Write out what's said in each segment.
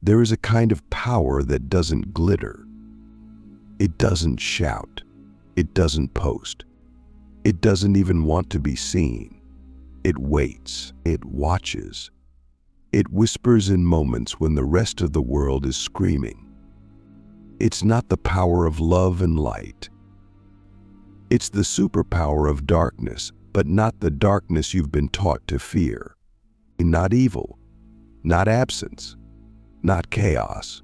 There is a kind of power that doesn't glitter. It doesn't shout. It doesn't post. It doesn't even want to be seen. It waits. It watches. It whispers in moments when the rest of the world is screaming. It's not the power of love and light. It's the superpower of darkness, but not the darkness you've been taught to fear. Not evil, not absence, not chaos,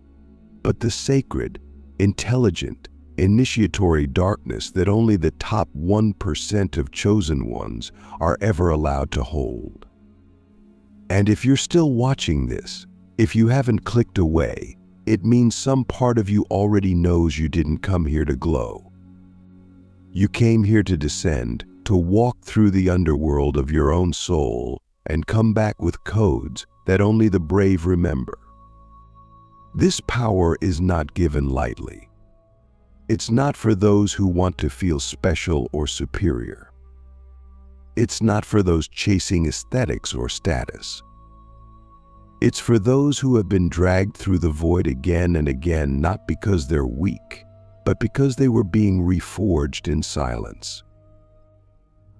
but the sacred, intelligent, initiatory darkness that only the top 1% of chosen ones are ever allowed to hold. And if you're still watching this, if you haven't clicked away, it means some part of you already knows you didn't come here to glow. You came here to descend, to walk through the underworld of your own soul and come back with codes that only the brave remember. This power is not given lightly. It's not for those who want to feel special or superior. It's not for those chasing aesthetics or status. It's for those who have been dragged through the void again and again, not because they're weak, but because they were being reforged in silence.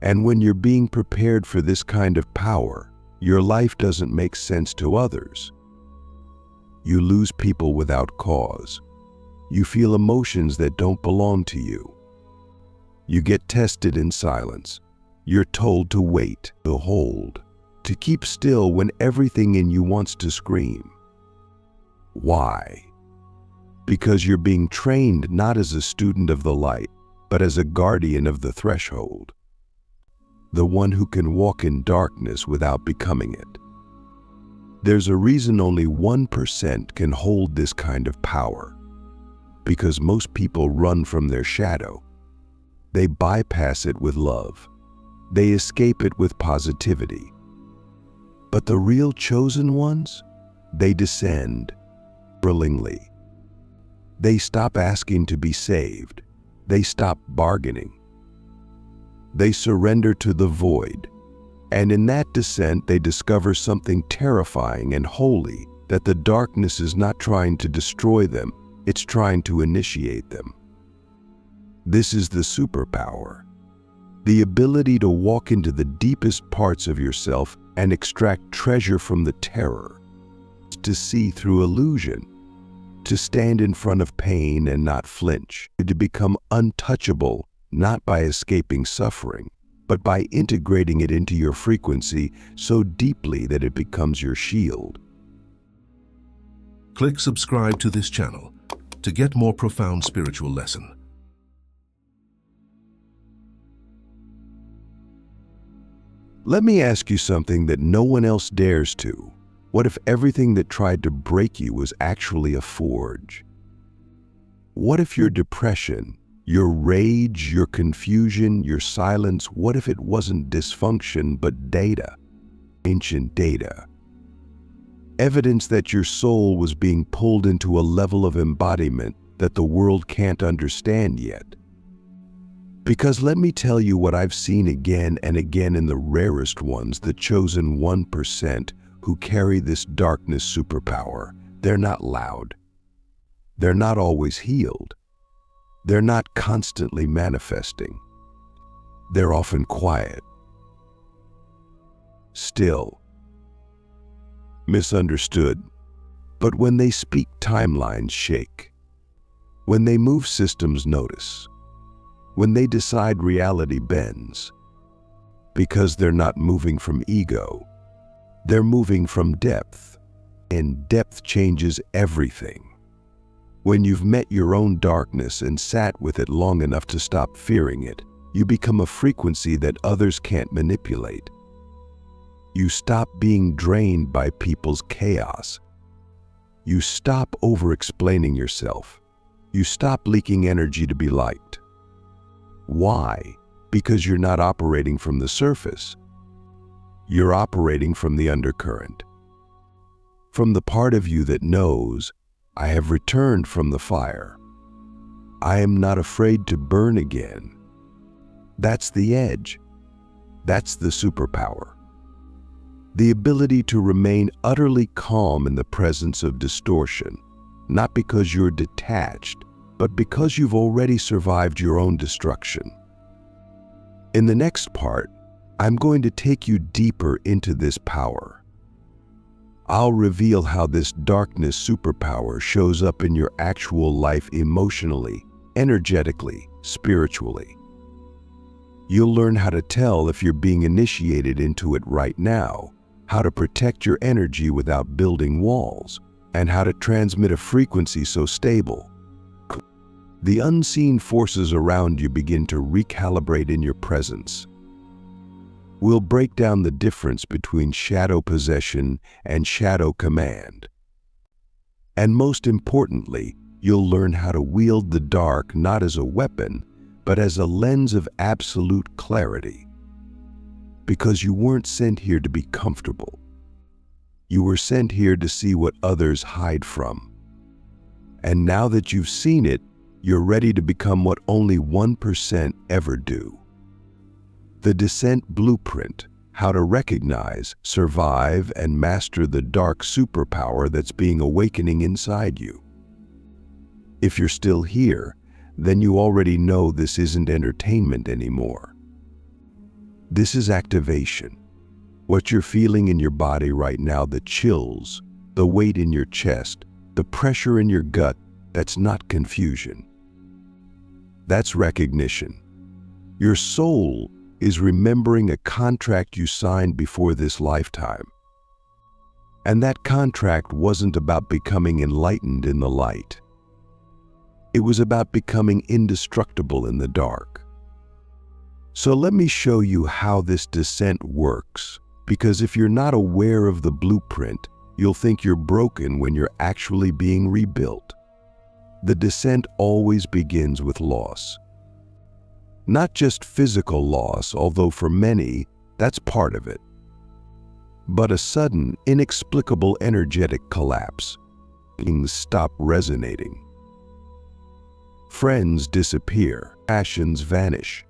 And when you're being prepared for this kind of power, your life doesn't make sense to others. You lose people without cause. You feel emotions that don't belong to you. You get tested in silence. You're told to wait, to hold, to keep still when everything in you wants to scream. Why? Because you're being trained not as a student of the light, but as a guardian of the threshold. The one who can walk in darkness without becoming it. There's a reason only 1% can hold this kind of power. Because most people run from their shadow. They bypass it with love. They escape it with positivity. But the real chosen ones, they descend willingly. They stop asking to be saved. They stop bargaining. They surrender to the void. And in that descent, they discover something terrifying and holy, that the darkness is not trying to destroy them, it's trying to initiate them. This is the superpower. The ability to walk into the deepest parts of yourself and extract treasure from the terror. To see through illusion. To stand in front of pain and not flinch. To become untouchable, not by escaping suffering, but by integrating it into your frequency so deeply that it becomes your shield. Click subscribe to this channel to get more profound spiritual lesson. Let me ask you something that no one else dares to. What if everything that tried to break you was actually a forge? What if your depression, your rage, your confusion, your silence, what if it wasn't dysfunction but data, ancient data? Evidence that your soul was being pulled into a level of embodiment that the world can't understand yet. Because let me tell you what I've seen again and again in the rarest ones, the chosen 1% who carry this darkness superpower. They're not loud. They're not always healed. They're not constantly manifesting. They're often quiet, still, misunderstood. But when they speak, timelines shake. When they move, systems notice. When they decide, reality bends. Because they're not moving from ego. They're moving from depth. And depth changes everything. When you've met your own darkness and sat with it long enough to stop fearing it, you become a frequency that others can't manipulate. You stop being drained by people's chaos. You stop over-explaining yourself. You stop leaking energy to be liked. Why? Because you're not operating from the surface. You're operating from the undercurrent. From the part of you that knows, I have returned from the fire. I am not afraid to burn again. That's the edge. That's the superpower. The ability to remain utterly calm in the presence of distortion, not because you're detached, but because you've already survived your own destruction. In the next part, I'm going to take you deeper into this power. I'll reveal how this darkness superpower shows up in your actual life emotionally, energetically, spiritually. You'll learn how to tell if you're being initiated into it right now, how to protect your energy without building walls, and how to transmit a frequency so stable. The unseen forces around you begin to recalibrate in your presence. We'll break down the difference between shadow possession and shadow command. And most importantly, you'll learn how to wield the dark not as a weapon, but as a lens of absolute clarity. Because you weren't sent here to be comfortable. You were sent here to see what others hide from. And now that you've seen it, you're ready to become what only 1% ever do. The Descent Blueprint: how to recognize, survive, and master the dark superpower that's being awakening inside you. If you're still here, then you already know this isn't entertainment anymore. This is activation. What you're feeling in your body right now, the chills, the weight in your chest, the pressure in your gut, that's not confusion. That's recognition. Your soul is remembering a contract you signed before this lifetime. And that contract wasn't about becoming enlightened in the light. It was about becoming indestructible in the dark. So let me show you how this descent works, because if you're not aware of the blueprint, you'll think you're broken when you're actually being rebuilt. The descent always begins with loss. Not just physical loss, although for many, that's part of it, but a sudden, inexplicable energetic collapse. Things stop resonating. Friends disappear, passions vanish.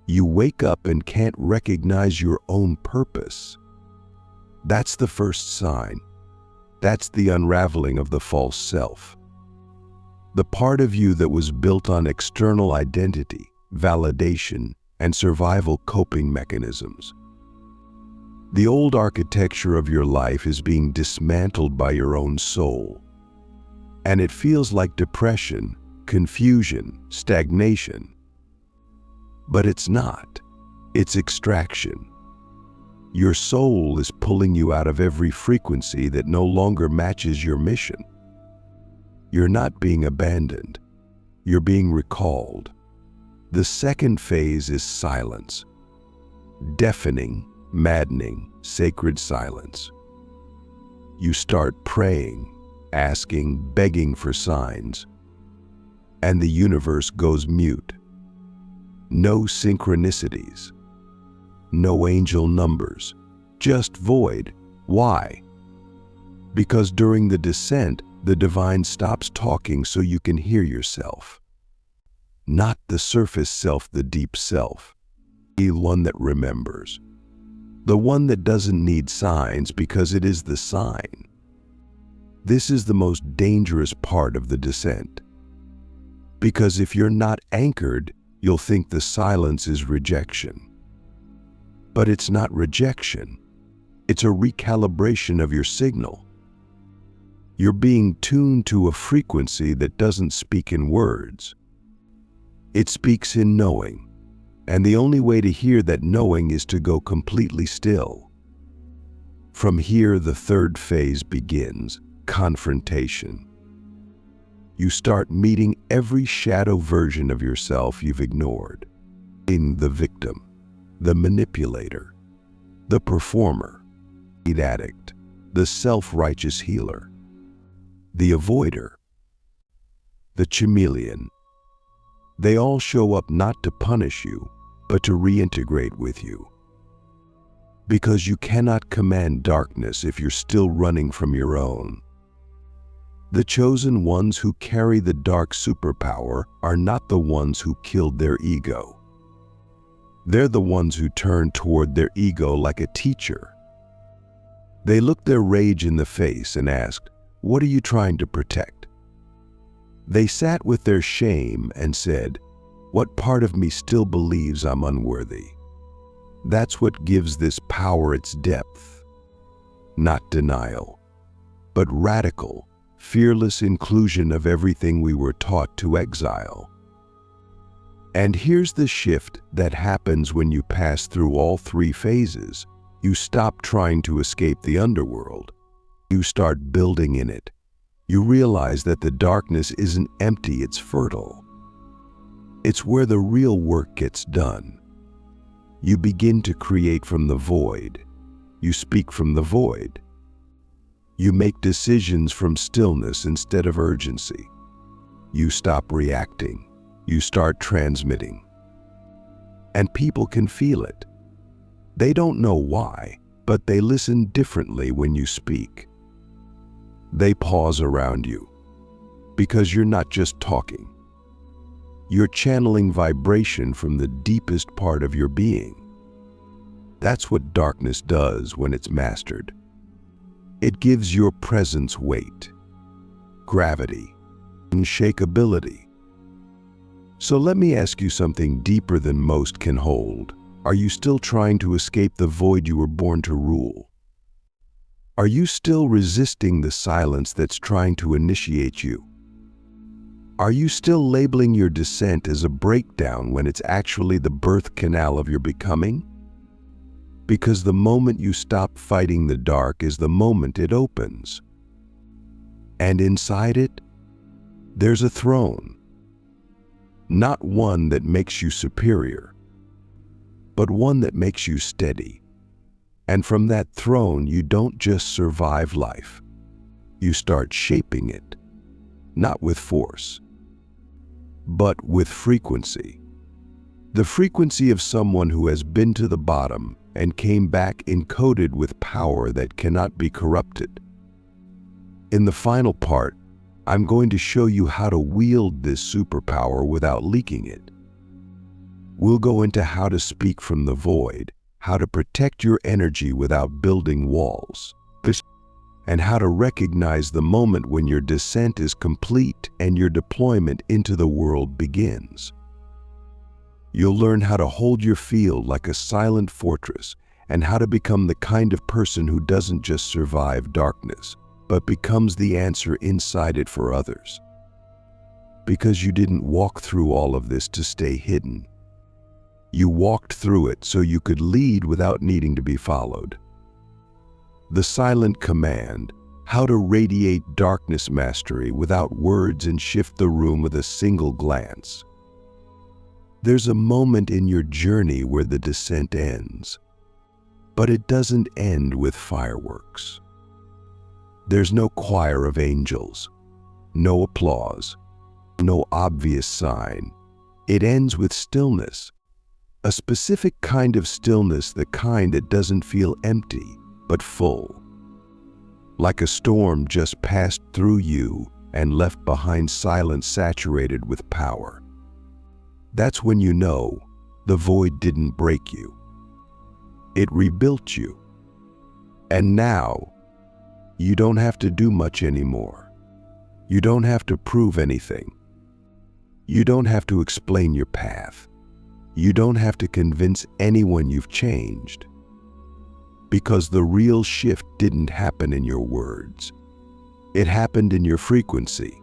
You wake up and can't recognize your own purpose. That's the first sign. That's the unraveling of the false self. The part of you that was built on external identity, validation, and survival coping mechanisms. The old architecture of your life is being dismantled by your own soul. And it feels like depression, confusion, stagnation. But it's not. It's extraction. Your soul is pulling you out of every frequency that no longer matches your mission. You're not being abandoned. You're being recalled. The second phase is silence. Deafening, maddening, sacred silence. You start praying, asking, begging for signs. And the universe goes mute. No synchronicities. No angel numbers. Just void. Why? Because during the descent, the divine stops talking so you can hear yourself. Not the surface self, the deep self. The one that remembers. The one that doesn't need signs because it is the sign. This is the most dangerous part of the descent. Because if you're not anchored, you'll think the silence is rejection. But it's not rejection. It's a recalibration of your signal. You're being tuned to a frequency that doesn't speak in words. It speaks in knowing. And the only way to hear that knowing is to go completely still. From here, the third phase begins, confrontation. You start meeting every shadow version of yourself you've ignored. In the victim, the manipulator, the performer, the addict, the self-righteous healer, the avoider, the chameleon. They all show up not to punish you, but to reintegrate with you. Because you cannot command darkness if you're still running from your own. The chosen ones who carry the dark superpower are not the ones who killed their ego. They're the ones who turn toward their ego like a teacher, They looked their rage in the face and asked, "What are you trying to protect?" They sat with their shame and said, "What part of me still believes I'm unworthy?" That's what gives this power its depth. Not denial, but radical, fearless inclusion of everything we were taught to exile. And here's the shift that happens when you pass through all three phases. You stop trying to escape the underworld. You start building in it. You realize that the darkness isn't empty, it's fertile. It's where the real work gets done. You begin to create from the void. You speak from the void. You make decisions from stillness instead of urgency. You stop reacting. You start transmitting. And people can feel it. They don't know why, but they listen differently when you speak. They pause around you, because you're not just talking. You're channeling vibration from the deepest part of your being. That's what darkness does when it's mastered. It gives your presence weight, gravity, unshakability. So let me ask you something deeper than most can hold. Are you still trying to escape the void you were born to rule? Are you still resisting the silence that's trying to initiate you? Are you still labeling your descent as a breakdown when it's actually the birth canal of your becoming? Because the moment you stop fighting the dark is the moment it opens. And inside it, there's a throne. Not one that makes you superior, but one that makes you steady. And from that throne, you don't just survive life. You start shaping it, not with force, but with frequency. The frequency of someone who has been to the bottom and came back encoded with power that cannot be corrupted. In the final part, I'm going to show you how to wield this superpower without leaking it. We'll go into how to speak from the void, how to protect your energy without building walls, and how to recognize the moment when your descent is complete and your deployment into the world begins. You'll learn how to hold your field like a silent fortress and how to become the kind of person who doesn't just survive darkness, but becomes the answer inside it for others. Because you didn't walk through all of this to stay hidden. You walked through it so you could lead without needing to be followed. The silent command, how to radiate darkness mastery without words and shift the room with a single glance. There's a moment in your journey where the descent ends, but it doesn't end with fireworks. There's no choir of angels, no applause, no obvious sign. It ends with stillness. A specific kind of stillness, the kind that doesn't feel empty, but full. Like a storm just passed through you and left behind silence saturated with power. That's when you know the void didn't break you. It rebuilt you. And now, you don't have to do much anymore. You don't have to prove anything. You don't have to explain your path. You don't have to convince anyone you've changed. Because the real shift didn't happen in your words. It happened in your frequency.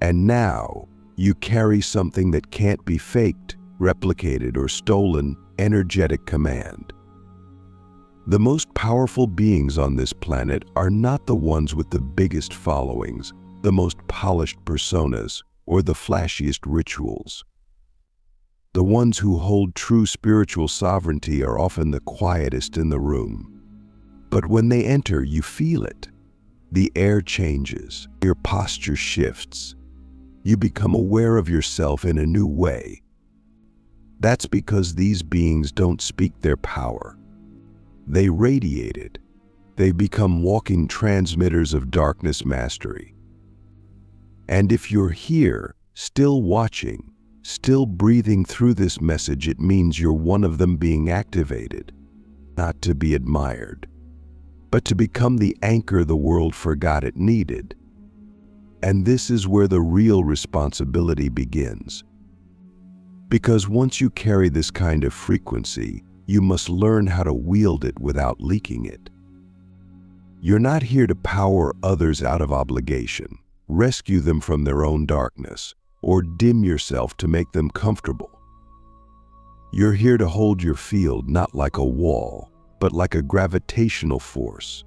And now, you carry something that can't be faked, replicated, or stolen: energetic command. The most powerful beings on this planet are not the ones with the biggest followings, the most polished personas, or the flashiest rituals. The ones who hold true spiritual sovereignty are often the quietest in the room. But when they enter, you feel it. The air changes, your posture shifts. You become aware of yourself in a new way. That's because these beings don't speak their power. They radiate it. They become walking transmitters of darkness mastery. And if you're here, still watching, still breathing through this message, it means you're one of them being activated, not to be admired, but to become the anchor the world forgot it needed. And this is where the real responsibility begins. Because once you carry this kind of frequency, you must learn how to wield it without leaking it. You're not here to power others out of obligation, rescue them from their own darkness, or dim yourself to make them comfortable. You're here to hold your field not like a wall, but like a gravitational force.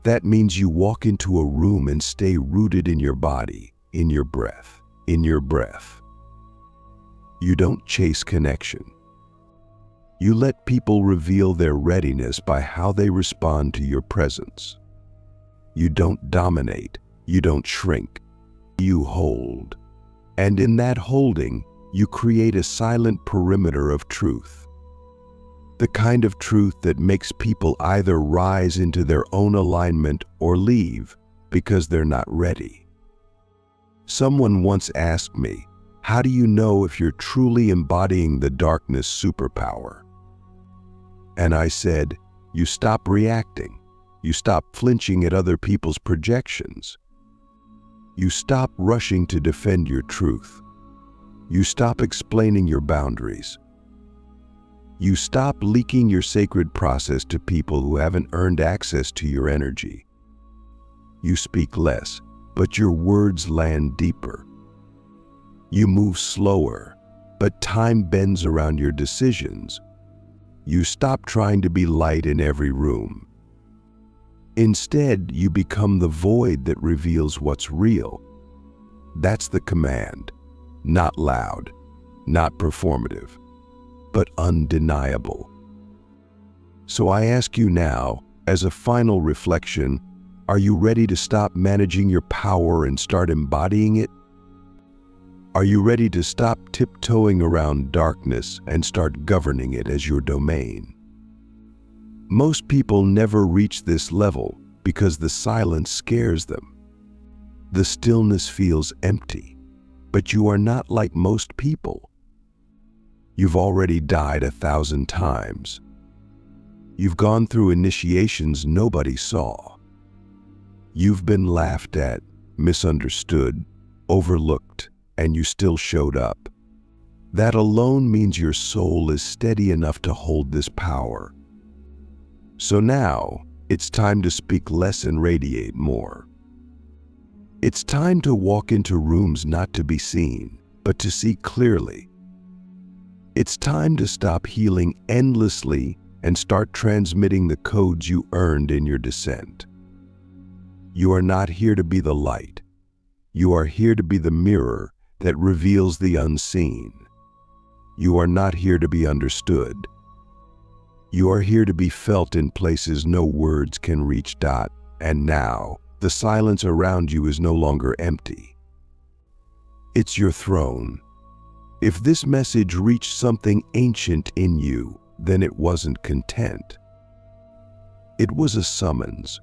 That means you walk into a room and stay rooted in your body, in your breath, in your breath. You don't chase connection. You let people reveal their readiness by how they respond to your presence. You don't dominate, you don't shrink, you hold. And in that holding, you create a silent perimeter of truth. The kind of truth that makes people either rise into their own alignment or leave because they're not ready. Someone once asked me, how do you know if you're truly embodying the darkness superpower? And I said, you stop reacting. You stop flinching at other people's projections. You stop rushing to defend your truth. You stop explaining your boundaries. You stop leaking your sacred process to people who haven't earned access to your energy. You speak less, but your words land deeper. You move slower, but time bends around your decisions. You stop trying to be light in every room. Instead, you become the void that reveals what's real. That's the command. Not loud, not performative, but undeniable. So I ask you now, as a final reflection, are you ready to stop managing your power and start embodying it? Are you ready to stop tiptoeing around darkness and start governing it as your domain? Most people never reach this level because the silence scares them. The stillness feels empty, but you are not like most people. You've already died 1,000 times. You've gone through initiations nobody saw. You've been laughed at, misunderstood, overlooked, and you still showed up. That alone means your soul is steady enough to hold this power. So now, it's time to speak less and radiate more. It's time to walk into rooms not to be seen, but to see clearly. It's time to stop healing endlessly and start transmitting the codes you earned in your descent. You are not here to be the light. You are here to be the mirror that reveals the unseen. You are not here to be understood. You are here to be felt in places no words can reach. And now, the silence around you is no longer empty. It's your throne. If this message reached something ancient in you, then it wasn't content. It was a summons,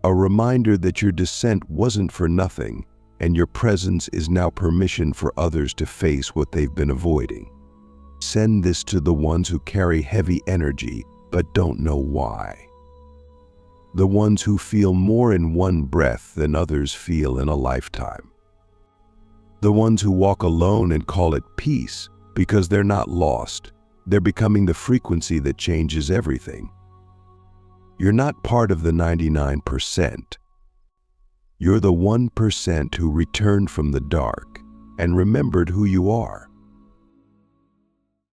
a reminder that your descent wasn't for nothing, and your presence is now permission for others to face what they've been avoiding. Send this to the ones who carry heavy energy but don't know why. The ones who feel more in one breath than others feel in a lifetime. The ones who walk alone and call it peace because they're not lost. They're becoming the frequency that changes everything. You're not part of the 99%. You're the 1% who returned from the dark and remembered who you are.